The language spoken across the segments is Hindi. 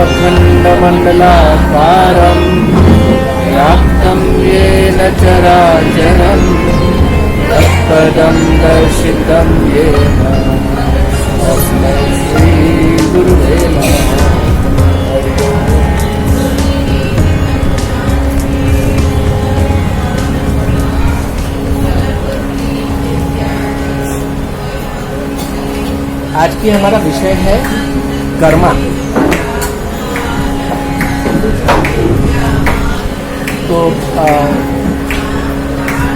अखण्डमण्डलाकारं व्याप्तं येन चराचरं तत्पदं दर्शितं येन तस्मै श्रीगुरुवे नमः। आज की हमारा विषय है कर्मा। तो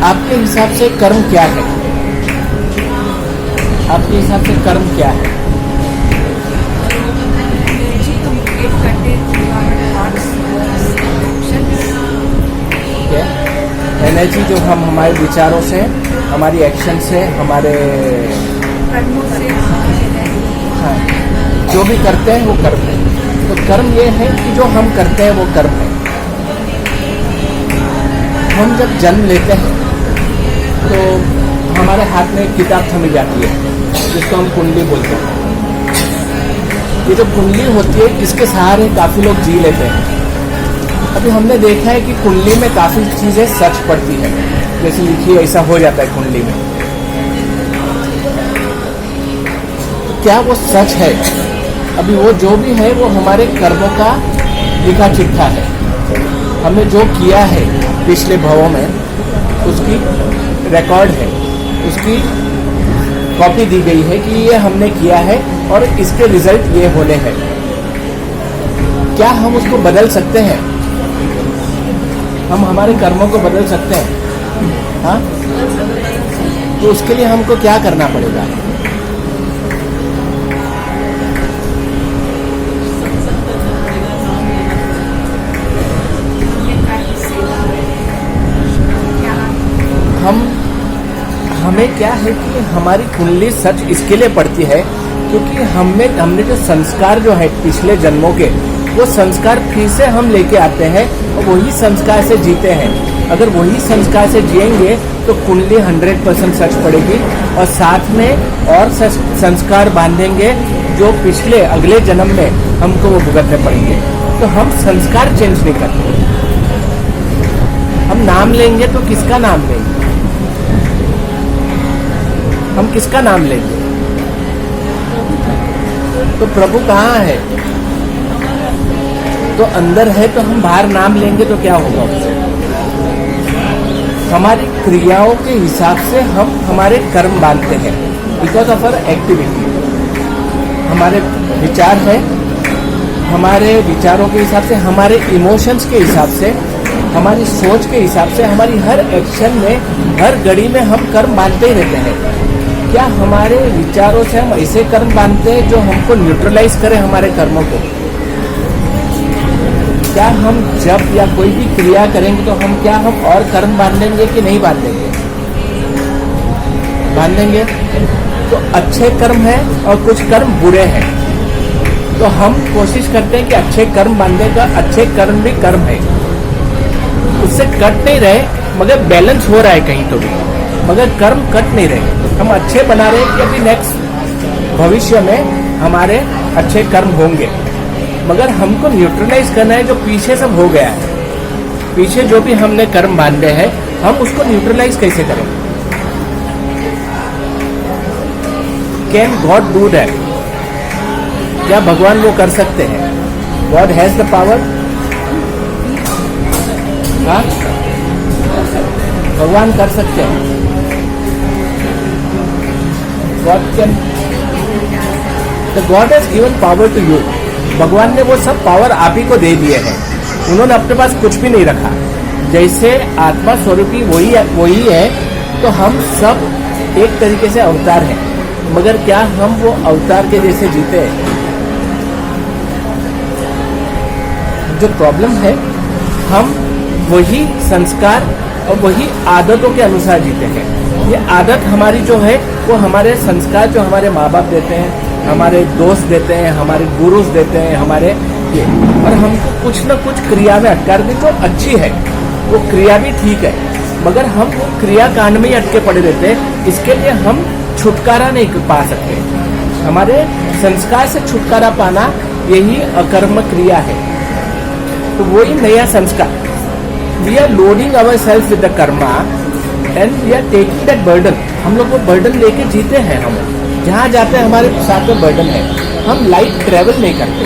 आपके हिसाब से कर्म क्या है? आपके हिसाब से कर्म क्या है? एनर्जी जो हम हमारे विचारों से, हमारी एक्शन से, हमारे हाँ, जो भी करते हैं वो कर्म है। तो कर्म ये है कि जो हम करते हैं वो कर्म है। हम जब जन्म लेते हैं तो हमारे हाथ में एक किताब थमी जाती है जिसको हम कुंडली बोलते हैं। ये जो कुंडली होती है इसके सहारे काफ़ी लोग जी लेते हैं। अभी हमने देखा है कि कुंडली में काफ़ी चीज़ें सच पड़ती है, जैसे लिखिए ऐसा हो जाता है कुंडली में। क्या वो सच है? अभी वो जो भी है वो हमारे कर्मों का लिखा चिट्ठा है। हमने जो किया है पिछले भवों में उसकी रिकॉर्ड है, उसकी कॉपी दी गई है कि ये हमने किया है और इसके रिजल्ट ये होने हैं। क्या हम उसको बदल सकते हैं? हम हमारे कर्मों को बदल सकते हैं? हाँ, तो उसके लिए हमको क्या करना पड़ेगा? हमें क्या है कि हमारी कुंडली सच इसके लिए पड़ती है क्योंकि हमने जो संस्कार जो है पिछले जन्मों के, वो संस्कार फिर से हम लेके आते हैं और वही संस्कार से जीते हैं। अगर वही संस्कार से जिएंगे तो कुंडली 100% सच पड़ेगी और साथ में और संस्कार बांधेंगे जो पिछले अगले जन्म में हमको वो भुगतने पड़ेंगे। तो हम संस्कार चेंज नहीं करते। हम नाम लेंगे तो किसका नाम लेंगे? हम किसका नाम लेंगे? तो प्रभु कहाँ है? तो अंदर है, तो हम बाहर नाम लेंगे तो क्या होगा उससे? हमारी क्रियाओं के हिसाब से हम हमारे कर्म बांधते हैं बिकॉज ऑफ आवर एक्टिविटी। हमारे विचार है, हमारे विचारों के हिसाब से, हमारे इमोशंस के हिसाब से, हमारी सोच के हिसाब से, हमारी हर एक्शन में, हर घड़ी में हम कर्म बांधते ही रहते हैं। क्या हमारे विचारों से हम ऐसे कर्म बांधते हैं जो हमको न्यूट्रलाइज करे हमारे कर्मों को? क्या हम जब या कोई भी क्रिया करेंगे तो हम और कर्म बांधेंगे कि नहीं बांधेंगे? बांधेंगे। तो अच्छे कर्म है और कुछ कर्म बुरे हैं, तो हम कोशिश करते हैं कि अच्छे कर्म बांधेगा। अच्छे कर्म भी कर्म है, उससे कट नहीं रहे मगर बैलेंस हो रहा है कहीं तो भी, मगर कर्म कट नहीं रहे। हम अच्छे बना रहे हैं कि अभी नेक्स्ट भविष्य में हमारे अच्छे कर्म होंगे, मगर हमको न्यूट्रलाइज करना है जो पीछे सब हो गया है। पीछे जो भी हमने कर्म बांधे हैं हम उसको न्यूट्रलाइज कैसे करें? Can God do that? क्या भगवान वो कर सकते हैं? God has the power. हाँ, भगवान कर सकते हैं। God can, the God has given power to you. भगवान ने वो सब पावर आप ही को दे दिए हैं। उन्होंने अपने पास कुछ भी नहीं रखा। जैसे आत्मा स्वरूपी वही है, तो हम सब एक तरीके से अवतार हैं, मगर क्या हम वो अवतार के जैसे जीते हैं? जो प्रॉब्लम है, हम वही संस्कार और वही आदतों के अनुसार जीते हैं। ये आदत हमारी जो है वो हमारे संस्कार जो हमारे माँ बाप देते हैं, हमारे दोस्त देते हैं, हमारे गुरुज देते हैं, हमारे ये, और हमको कुछ न कुछ क्रिया में अटका दी जो अच्छी है, वो क्रिया भी ठीक है, मगर हम वो क्रिया कांड में ही अटके पड़े रहते हैं। इसके लिए हम छुटकारा नहीं पा सकते। हमारे संस्कार से छुटकारा पाना यही अकर्म क्रिया है। तो वही नया संस्कार, we are loading our self with the karma and we are taking that burden. हम लोग वो बर्डन लेके जीते हैं। हम जहाँ जाते हैं हमारे साथ में बर्डन है। हम लाइट ट्रेवल नहीं करते।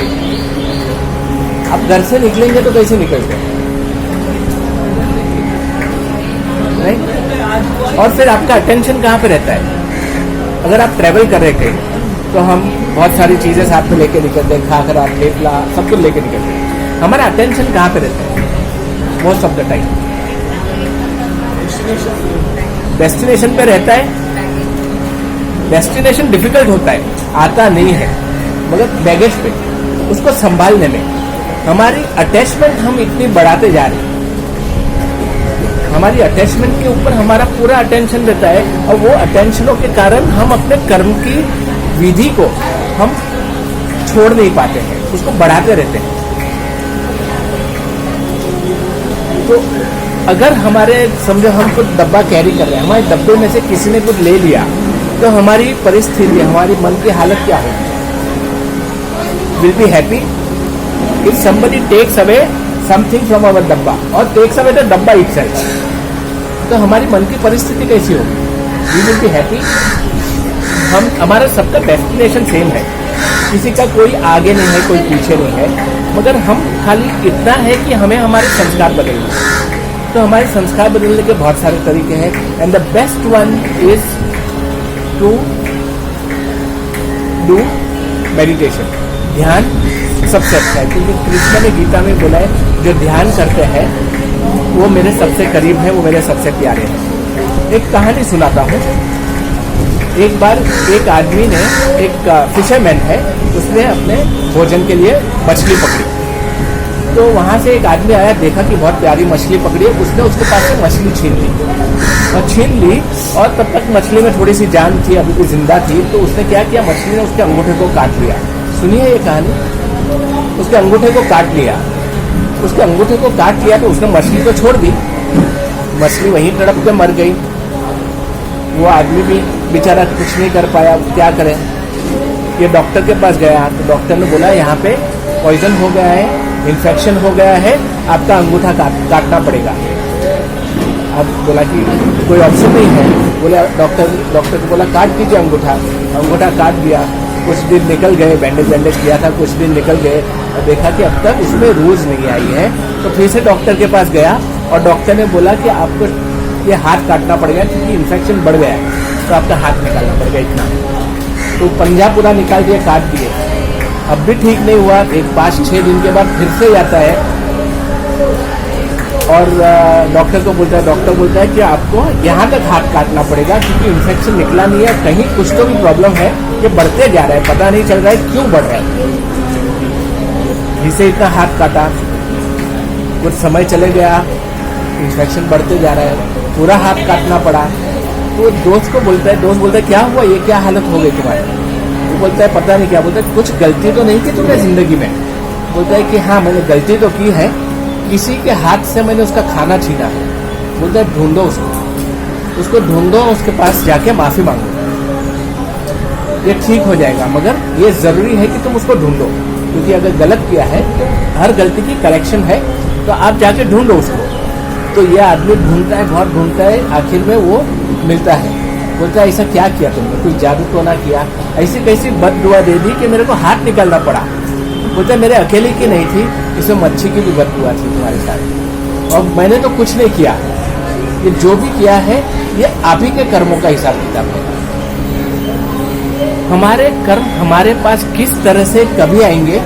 आप घर से निकलेंगे तो कैसे निकलते हैं, नहीं? और फिर आपका अटेंशन कहाँ पे रहता है? अगर आप ट्रेवल कर रहे कहीं तो हम बहुत सारी चीज़ें साथ में लेके निकलते हैं, खाखरा, थेपला, सब कुछ लेके निकलते हैं। हमारा अटेंशन कहाँ पे रहता है most of the time? Destination पे रहता है। डेस्टिनेशन डिफिकल्ट होता है, आता नहीं है, मगर बैगेज पे उसको संभालने में हमारी अटैचमेंट हम इतनी बढ़ाते जा रहे हैं। हमारी अटैचमेंट के ऊपर हमारा पूरा अटेंशन रहता है और वो अटेंशनों के कारण हम अपने कर्म की विधि को हम छोड़ नहीं पाते हैं, उसको बढ़ाते रहते हैं। तो अगर हमारे समझो हम कुछ डब्बा कैरी कर रहे हैं, हमारे डब्बे में से किसी ने कुछ ले लिया तो हमारी परिस्थिति, हमारी मन की हालत क्या होगी? Will be happy if somebody takes away something from our डब्बा और takes away the डब्बा itself, तो हमारी मन की परिस्थिति कैसी होगी? We will be happy। हम हमारा सबका डेस्टिनेशन सेम है, किसी का कोई आगे नहीं है, कोई पीछे नहीं है, मगर हम खाली इतना है कि हमें हमारे संस्कार बदलने हैं। तो हमारे संस्कार बदलने के बहुत सारे तरीके हैं and the best one is to do meditation. ध्यान सबसे अच्छा है, क्योंकि कृष्ण ने गीता में बोला है जो ध्यान करते हैं वो मेरे सबसे करीब है, वो मेरे सबसे प्यारे हैं। एक कहानी सुनाता हूँ। एक बार एक आदमी ने, एक फिशरमैन है, उसने अपने भोजन के लिए मछली पकड़ी। तो वहाँ से एक आदमी आया, देखा कि बहुत प्यारी मछली पकड़ी है, उसने उसके पास से मछली छीन ली और तब तक मछली में थोड़ी सी जान थी, अभी भी जिंदा थी। तो उसने क्या किया, मछली ने उसके अंगूठे को काट लिया। सुनिए ये कहानी। उसके अंगूठे को काट लिया, उसके अंगूठे को काट लिया तो उसने मछली को छोड़ दी। मछली वहीं तड़प के मर गई। वो आदमी भी बेचारा कुछ नहीं कर पाया, क्या करे। ये डॉक्टर के पास गया तो डॉक्टर ने बोला यहाँ पे पॉइजन हो गया है, इन्फेक्शन हो गया है, आपका अंगूठा काटना पड़ेगा। अब बोला कि कोई ऑप्शन नहीं है। बोला डॉक्टर को बोला काट दीजिए अंगूठा काट दिया। कुछ दिन निकल गए, बैंडेज किया था, कुछ दिन निकल गए और देखा कि अब तक उसमें रूज नहीं आई है। तो फिर से डॉक्टर के पास गया और डॉक्टर ने बोला कि आपको ये हाथ काटना पड़ेगा क्योंकि इन्फेक्शन बढ़ गया है, तो आपका हाथ निकालना पड़ेगा इतना। तो पंजा पूरा निकाल दिए, काट दिए। अब भी ठीक नहीं हुआ। एक 5-6 दिन के बाद फिर से जाता है और डॉक्टर को बोलता है, डॉक्टर बोलता है कि आपको यहाँ तक हाथ काटना पड़ेगा क्योंकि इन्फेक्शन निकला नहीं है, कहीं कुछ तो भी प्रॉब्लम है, ये बढ़ते जा रहा है, पता नहीं चल रहा है क्यों बढ़ रहा है। जिसे इतना हाथ काटा, कुछ समय चले गया, इन्फेक्शन बढ़ते जा रहा है, पूरा हाथ काटना पड़ा। तो दोस्त को बोलता है, दोस्त बोलता है क्या हुआ, ये क्या हालत हो गई तुम्हारी? वो बोलता है पता नहीं क्या। बोलता है कुछ गलती तो नहीं की तुमने जिंदगी में? बोलता है कि हाँ मैंने गलती तो की है, किसी के हाथ से मैंने उसका खाना छीना है। बोलता है ढूंढो उसको ढूंढो, उसके पास जाके माफी मांगो, ये ठीक हो जाएगा, मगर ये जरूरी है कि तुम उसको ढूंढो, क्योंकि अगर गलत किया है तो हर गलती की करेक्शन है, तो आप जाके ढूंढो उसको। तो ये आदमी ढूंढता है, बहुत ढूंढता है, आखिर में वो मिलता है। बोलता है ऐसा क्या किया तुमने, कोई जादू तो ना किया, ऐसी कैसी बद दुआ दे दी कि मेरे को हाथ निकालना पड़ा। बोलता है मेरे अकेले की नहीं थी, इसमें मच्छी की भी बद दुआ थी तुम्हारे साथ, और मैंने तो कुछ नहीं किया, ये जो भी किया है ये आप ही के कर्मों का हिसाब किताब है। हमारे कर्म हमारे पास किस तरह से कभी आएंगे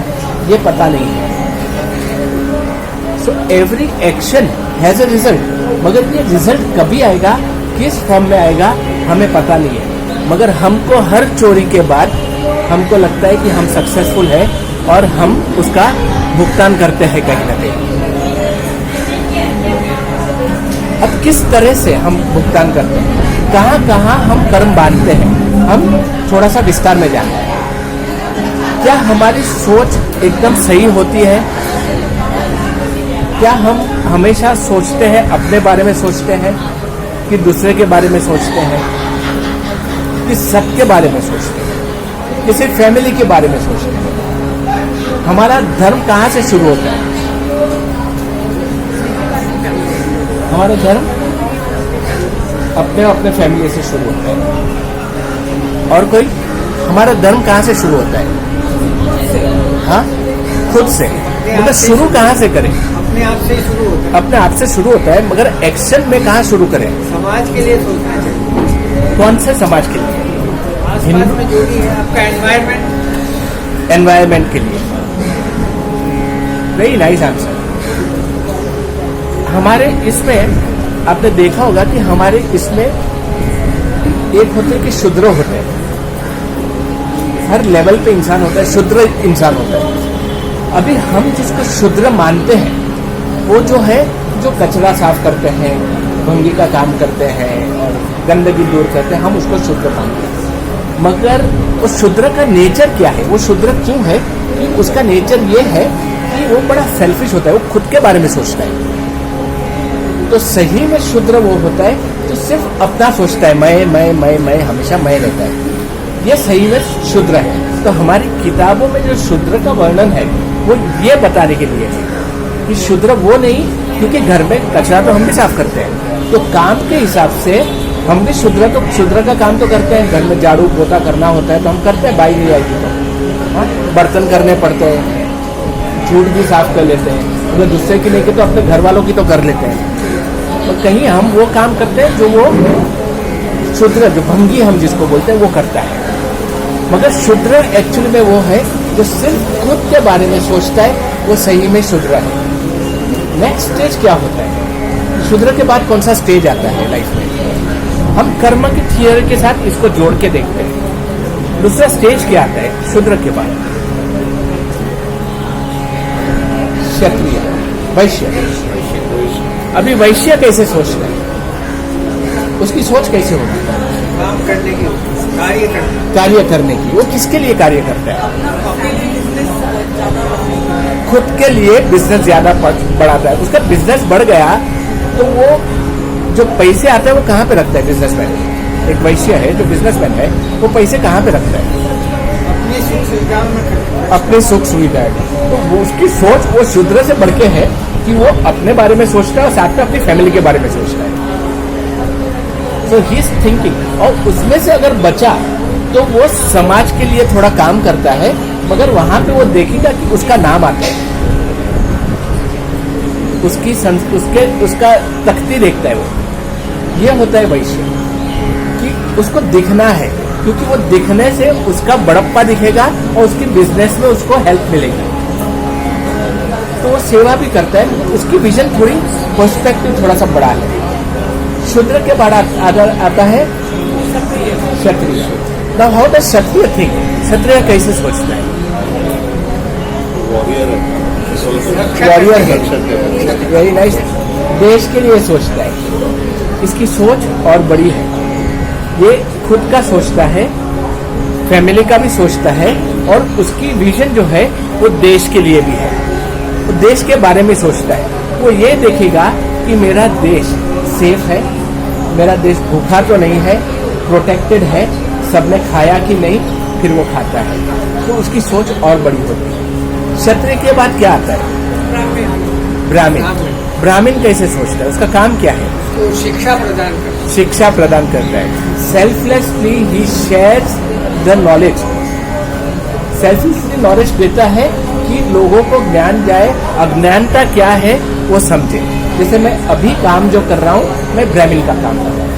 ये पता नहीं है। So every action has a result, मगर ये रिजल्ट कभी आएगा, किस फॉर्म में आएगा हमें पता नहीं है। मगर हमको हर चोरी के बाद हमको लगता है कि हम सक्सेसफुल है और हम उसका भुगतान करते हैं कहीं ना कहीं। अब किस तरह से हम भुगतान करते हैं, कहाँ कहाँ हम कर्म बांधते हैं, हम थोड़ा सा विस्तार में जाते हैं। क्या हमारी सोच एकदम सही होती है? क्या हम हमेशा सोचते हैं अपने बारे में सोचते हैं कि दूसरे के बारे में सोचते हैं, कि सबके बारे में सोचते हैं, किसी फैमिली के बारे में सोचते हैं? हमारा धर्म कहाँ से शुरू होता है? हमारा धर्म अपने अपने फैमिली से शुरू होता है। और कोई? हमारा धर्म कहाँ से शुरू होता है? हाँ, खुद से। मतलब शुरू कहाँ से करें? अपने आप से ही शुरू होता है। अपने आप से शुरू होता है, मगर एक्शन में कहाँ शुरू करें? समाज के लिए सोचना चाहिए। कौन से समाज के लिए? आसपास में जो भी है आपका एनवायरनमेंट। एनवायरनमेंट के लिए। Very nice answer. हमारे इसमें आपने देखा होगा कि हमारे इसमें एक होते हैं कि शूद्र होते हैं। हर लेवल पे इंसान होता है, शूद्र इंसान होता है। अभी हम जिसको शूद्र मानते हैं वो जो है, जो कचरा साफ करते हैं, भंगी का काम करते हैं और गंदगी दूर करते हैं, हम उसको शूद्र मानते हैं। मगर वो शूद्र का नेचर क्या है? वो शूद्र क्यों है? कि उसका नेचर ये है कि वो बड़ा सेल्फिश होता है, वो खुद के बारे में सोचता है। तो सही में शूद्र वो होता है जो सिर्फ अपना सोचता है, मैं हमेशा मैं रहता है। ये सही में शूद्र है। तो हमारी किताबों में जो शूद्र का वर्णन है वो ये बताने के लिए है कि शूद्र वो नहीं, क्योंकि घर में कचरा तो हम भी साफ करते हैं, तो काम के हिसाब से हम भी शूद्र का काम तो करते हैं। घर में झाड़ू पोछा करना होता है तो हम करते हैं, बाई नहीं आएगी तो। हाँ, बर्तन करने पड़ते हैं, झूठ भी साफ कर लेते हैं, अगर दूसरे की नहीं की तो अपने घर वालों की तो कर लेते हैं। तो कहीं हम वो काम करते हैं जो वो शूद्र, जो भंगी हम जिसको बोलते हैं, वो करता है। मगर शूद्र एक्चुअली में वो है जो सिर्फ खुद के बारे में सोचता है, वो सही में शूद्र है। नेक्स्ट स्टेज क्या होता है? शूद्र के बाद कौन सा स्टेज आता है लाइफ में? हम कर्म की थियरी के साथ इसको जोड़ के देखते हैं। दूसरा स्टेज क्या आता है शूद्र के बाद? क्षत्रिय, वैश्य। अभी वैश्य कैसे सोचता है? उसकी सोच कैसे होगी? काम करने की, कार्य करने की। वो किसके लिए कार्य करता है? खुद के लिए बिजनेस ज्यादा बढ़ाता है। उसका बिजनेस बढ़ गया तो वो जो पैसे आते हैं वो कहाँ पे रखता है? बिजनेसमैन। एक वैश्य है जो बिजनेसमैन है, वो पैसे कहाँ पे रखता है? अपनी सुख सुविधा में, अपने सुख सुविधा। तो वो उसकी सोच वो शूद्र से बढ़ के है कि वो अपने बारे में सोचता है और साथ में अपनी फैमिली के बारे में सोचता है। तो ही इज थिंकिंग। और उसमें से अगर बचा तो वो समाज के लिए थोड़ा काम करता है, मगर वहां पे वो देखेगा कि उसका नाम आता है, उसका तख्ती देखता है वो। ये होता है वैश्य, कि उसको दिखना है, क्योंकि वो दिखने से उसका बड़प्पा दिखेगा और उसकी बिजनेस में उसको हेल्प मिलेगी, तो वो सेवा भी करता है। उसकी विजन थोड़ी पर्सपेक्टिव थोड़ा सा बड़ा है। शूद्र के बाद आता है Kshatriya. Now how does Kshatriya think? Kshatriya कैसे सोचता है? वॉरियर है, वेरी नाइस। देश के लिए सोचता है। इसकी सोच और बड़ी है। ये खुद का सोचता है, फैमिली का भी सोचता है, और उसकी विजन जो है वो देश के लिए भी है। वो देश के बारे में सोचता है। वो ये देखेगा कि मेरा देश सेफ है, मेरा देश भूखा तो नहीं है, प्रोटेक्टेड है, सबने खाया कि नहीं, फिर वो खाता है। तो उसकी सोच और बड़ी होती है। क्षत्रिय के बाद क्या आता है? ब्राह्मण। ब्राह्मण कैसे सोचता है? उसका काम क्या है? तो शिक्षा प्रदान करता है। शिक्षा प्रदान करता है। Selflessly he shares the knowledge. Selflessly knowledge देता है कि लोगों को ज्ञान जाए, अज्ञानता क्या है वो समझे। जैसे मैं अभी काम जो कर रहा हूँ, मैं ब्राह्मण का काम कर रहा हूँ,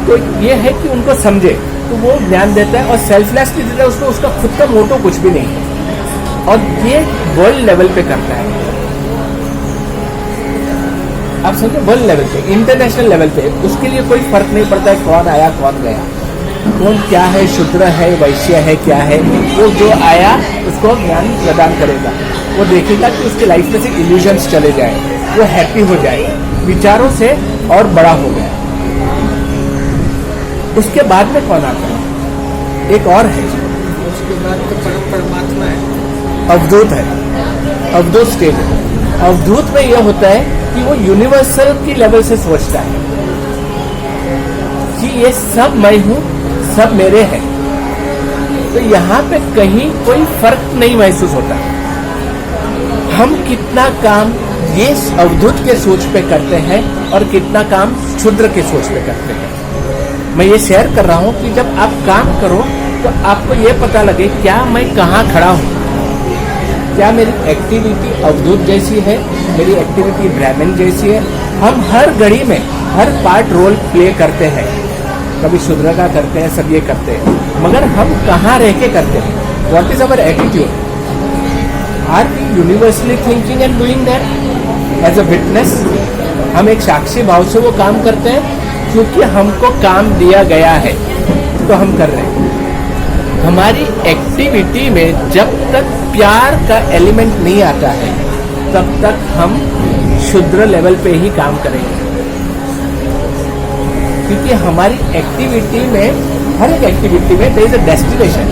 तो ये है कि उनको समझे, तो वो ज्ञान देता है। और सेल्फलेसली देता है उसको, उसका खुद का मोटो कुछ भी नहीं है, और ये वर्ल्ड लेवल पे करता है। आप समझो, वर्ल्ड लेवल पे, इंटरनेशनल लेवल पे उसके लिए कोई फर्क नहीं पड़ता है कौन आया कौन गया, कौन क्या है, शूद्र है, वैश्य है, क्या है। वो जो आया उसको ज्ञान प्रदान करेगा। वो देखेगा कि उसके लाइफ में से इल्यूजन्स चले जाए, वो हैप्पी हो जाए, विचारों से और बड़ा हो गया। उसके बाद में कौन आता है? एक और है, उसके बाद तो परमात्मा है, अवधूत है। अवधूत स्टेट है। अवधूत में यह होता है कि वो यूनिवर्सल की लेवल से सोचता है कि ये सब मैं हूं, सब मेरे हैं। तो यहाँ पे कहीं कोई फर्क नहीं महसूस होता। हम कितना काम ये अवधूत के सोच पे करते हैं और कितना काम शूद्र के सोच पे करते हैं। मैं ये शेयर कर रहा हूँ कि जब आप काम करो तो आपको ये पता लगे क्या मैं कहाँ खड़ा हूँ, क्या मेरी एक्टिविटी अवधूत जैसी है, मेरी एक्टिविटी ब्राह्मण जैसी है। हम हर घड़ी में हर पार्ट रोल प्ले करते हैं, कभी शूद्र का करते हैं, सब ये करते हैं, मगर हम कहाँ रह के करते हैं? What is our attitude? Are we universally thinking and doing that as a witness? हम एक साक्षी भाव से वो काम करते हैं क्योंकि हमको काम दिया गया है तो हम कर रहे हैं। हमारी एक्टिविटी में जब तक प्यार का एलिमेंट नहीं आता है तब तक हम शूद्र लेवल पे ही काम करेंगे, क्योंकि हमारी एक्टिविटी में, हर एक एक्टिविटी में there is a destination,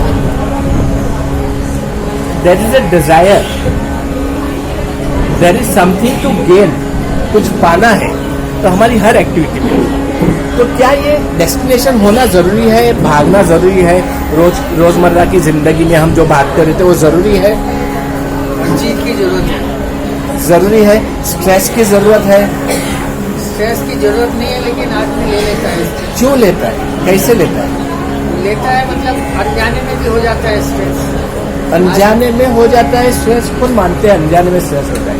there is a desire, there is something to gain, कुछ पाना है। तो हमारी हर एक्टिविटी में तो क्या ये डेस्टिनेशन होना जरूरी है, भागना जरूरी है? रोजमर्रा की जिंदगी में हम जो भागते रहते वो जरूरी है? हर चीज की जरूरत है। जरूरी है? स्ट्रेस की जरूरत है? स्ट्रेस की जरूरत नहीं है, लेकिन आदमी ले लेता है। क्यों लेता है? कैसे लेता है? लेता है मतलब अनजाने में भी हो जाता है स्ट्रेस। अनजाने में हो जाता है स्ट्रेस? कौन मानते हैं अनजाने में स्ट्रेस होता है?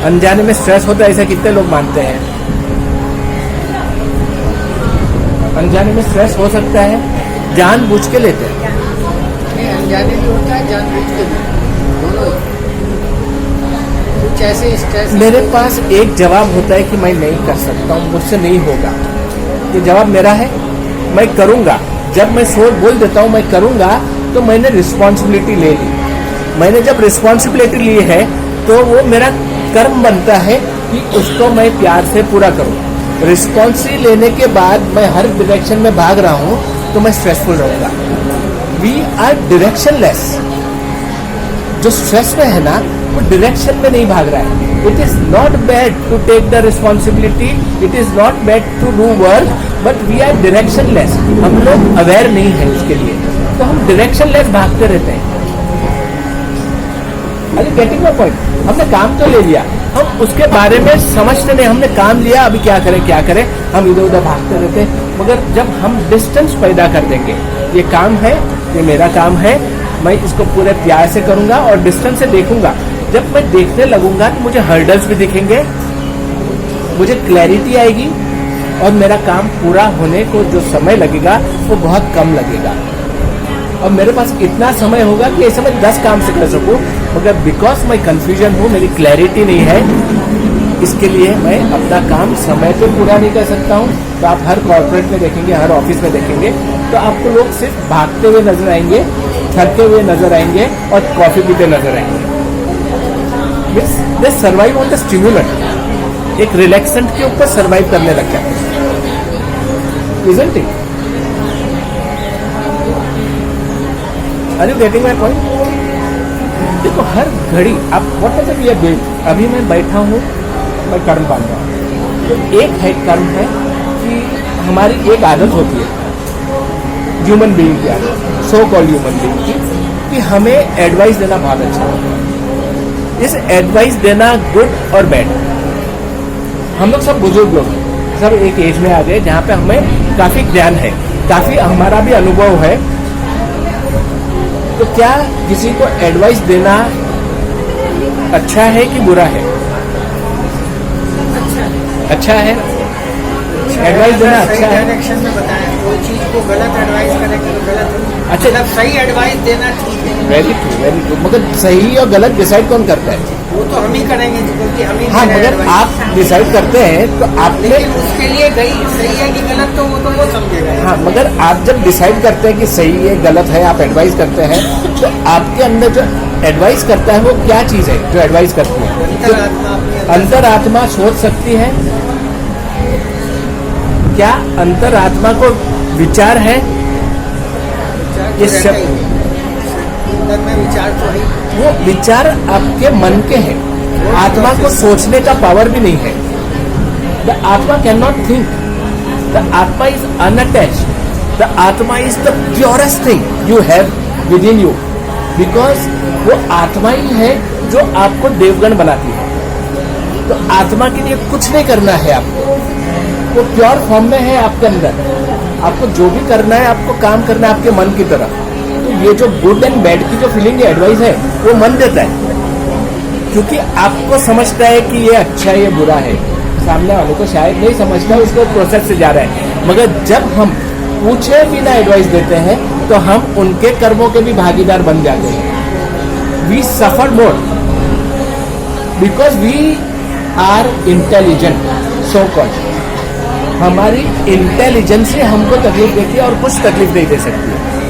अनजाने में स्ट्रेस होता है ऐसा कितने लोग मानते हैं? अनजाने में स्ट्रेस हो सकता है, जानबूझ के लेते हैं। नहीं, अनजाने भी होता है, जानबूझ के भी, दोनों कुछ ऐसे स्ट्रेस। मेरे पास एक जवाब होता है कि मैं नहीं कर सकता हूँ, मुझसे नहीं होगा। ये जवाब मेरा है, मैं करूँगा। जब मैं सोच बोल देता हूँ मैं करूँगा तो मैंने रिस्पॉन्सिबिलिटी ले ली। मैंने जब रिस्पॉन्सिबिलिटी ली है तो वो मेरा कर्म बनता है कि उसको मैं प्यार से पूरा करूँ। रिस्पॉन्सिबिलिटी लेने के बाद मैं हर डायरेक्शन में भाग रहा हूँ तो मैं स्ट्रेसफुल रहूँगा। We are directionless. जो स्ट्रेस में है ना वो डायरेक्शन में नहीं भाग रहा है। It is not bad to take the responsibility, it is not bad to do work, but we are directionless. हम लोग अवेयर नहीं है उसके लिए, तो हम डायरेक्शनलेस भागते रहते हैं। अरे गेटिंग माय पॉइंट? हमने काम तो ले लिया, हम उसके बारे में समझते नहीं। हमने काम लिया, अभी क्या करें, हम इधर उधर भागते रहते हैं। मगर जब हम डिस्टेंस पैदा कर देंगे, ये काम है, ये मेरा काम है, मैं इसको पूरे प्यार से करूंगा और डिस्टेंस से देखूंगा। जब मैं देखने लगूंगा तो मुझे हर्डल्स भी दिखेंगे, मुझे क्लैरिटी आएगी और मेरा काम पूरा होने को जो समय लगेगा वो बहुत कम लगेगा। और मेरे पास इतना समय होगा कि ऐसे मैं 10 काम से कर सकूं, मगर बिकॉज मैं कंफ्यूजन हूँ, मेरी क्लैरिटी नहीं है, इसके लिए मैं अपना काम समय पे पूरा नहीं कर सकता हूँ। तो आप हर कॉर्पोरेट में देखेंगे, हर ऑफिस में देखेंगे तो आपको लोग सिर्फ भागते हुए नजर आएंगे, थके हुए नजर आएंगे और कॉफी पीते नजर आएंगे। दे सर्वाइव ऑन द स्टिमुलेंट, एक रिलैक्सेंट के ऊपर सर्वाइव करने लग जाते हैं। Isn't it? Are you getting my point? देखो हर घड़ी आप whatever we are doing, अभी मैं बैठा हूँ, मैं कर्म बांध रहा हूँ। तो एक है कर्म है कि हमारी एक आदत होती है ह्यूमन बीइंग की आदत, सो कॉल्ड ह्यूमन बीइंग की, कि हमें एडवाइस देना बहुत अच्छा होता है। इस एडवाइस देना गुड और बैड, हम लोग सब बुजुर्ग लोग हैं, सब एक एज में आ गए जहाँ पे हमें काफी ज्ञान है, काफी हमारा भी अनुभव है। तो क्या किसी को एडवाइस देना अच्छा है कि बुरा है? अच्छा है। एडवाइस देना अच्छा है। डायरेक्शन में बताएं, कोई चीज को गलत एडवाइस करें तो गलत है। अच्छा, मतलब सही एडवाइस देना ठीक है। Very true, very true. मगर सही और गलत डिसाइड कौन करता है? वो तो हम ही करेंगे, क्योंकि हम ही। हाँ, मगर आप डिसाइड करते हैं तो आपने, लेकिन उसके लिए सही है कि गलत तो वो समझेगा। हाँ, मगर आप जब डिसाइड करते हैं कि सही है गलत है, आप एडवाइस करते हैं, तो आपके अंदर जो एडवाइस करता है वो क्या चीज है जो एडवाइस करती है? तो अंतरात्मा सोच सकती है। क्या अंतरात्मा को विचार है? ये सब अंदर में विचार तो है, वो विचार आपके मन के हैं। आत्मा को सोचने का पावर भी नहीं है। द आत्मा कैन नॉट थिंक, द आत्मा इज अनअटैच्ड। द आत्मा is the purest thing you have with in you, because वो आत्मा ही है जो आपको देवगण बनाती है। तो आत्मा के लिए कुछ नहीं करना है आपको, वो प्योर फॉर्म में है आपके अंदर। आपको जो भी करना है, आपको काम करना है आपके मन की तरह। तो ये जो गुड एंड बैड की जो फीलिंग एडवाइस है वो मन देता है, क्योंकि आपको समझता है कि ये अच्छा है ये बुरा है, सामने वाले को शायद नहीं समझता, उसको प्रोसेस से जा रहा है। मगर जब हम पूछे बिना एडवाइस देते हैं तो हम उनके कर्मों के भी भागीदार बन जाते हैं। We suffer more because we are intelligent, so called. हमारी इंटेलिजेंस से हमको तकलीफ देती है और कुछ तकलीफ नहीं दे सकती है।